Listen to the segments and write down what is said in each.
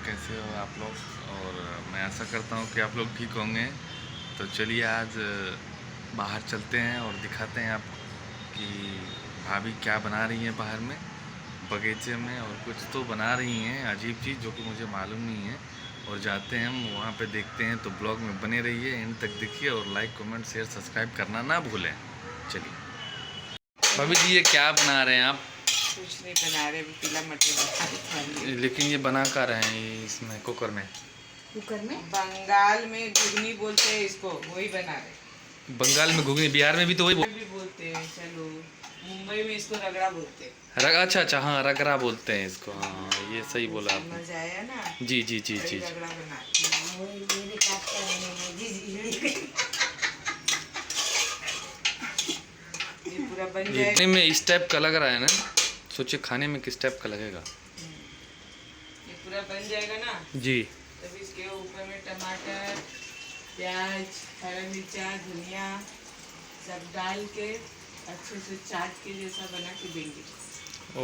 कैसे हो आप लोग। और मैं आशा करता हूँ कि आप लोग ठीक होंगे। तो चलिए आज बाहर चलते हैं और दिखाते हैं आपको कि भाभी क्या बना रही हैं बाहर में बगीचे में। और कुछ तो बना रही हैं अजीब चीज़ जो कि मुझे मालूम नहीं है। और जाते हैं हम वहाँ पे देखते हैं। तो ब्लॉग में बने रहिए, एंड तक देखिए और लाइक कमेंट शेयर सब्सक्राइब करना ना भूलें। चलिए भाभी जी, ये क्या बना रहे हैं आप? कुछ नहीं बना रहे, पीला मटर। लेकिन ये बना कर रहे हैं इसमें कुकर में बंगाल में घुगनी बोलते हैं इसको, वही बना रहे। बंगाल में घुगनी, बिहार में भी तो वही भी बोलते हैं। चलो, मुंबई में इसको रगड़ा बोलते हैं। अच्छा अच्छा, हाँ रगड़ा बोलते हैं इसको। हाँ ये सही बोला आपने। समझ आया ना? जी जी जी जी। रगड़ा बना ये पूरा बन जाएगा। देखने में इस टाइप का लग रहा है ना, सोचिए खाने में किस टाइप का लगेगा। ये पूरा बन जाएगा ना जी। तब इसके ऊपर में टमाटर, प्याज, हरा मिर्चा, धनिया सब डाल के अच्छे से चाट के जैसा बना के देंगे। ओ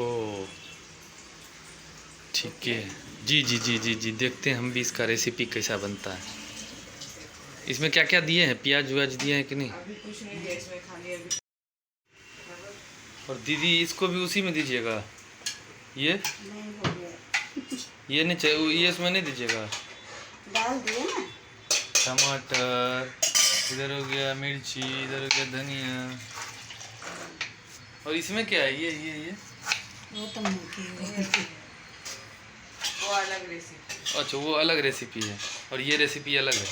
ठीक है। जी जी जी जी जी, देखते हैं हम भी इसका रेसिपी कैसा बनता है। इसमें क्या क्या दिए हैं, प्याज व्याज दिए हैं कि नहीं? अभी कुछ नहीं दिया इसमें, खाली अभी। और दीदी इसको भी उसी में दीजिएगा। ये नहीं हो गया। ये नहीं चाहिए, ये इसमें नहीं दीजिएगा। डाल दिए ना टमाटर, इधर हो गया मिर्ची, इधर हो गया धनिया। और इसमें क्या है? ये वो तो वो अलग रेसिपी। अच्छा, वो अलग रेसिपी है और ये रेसिपी अलग है।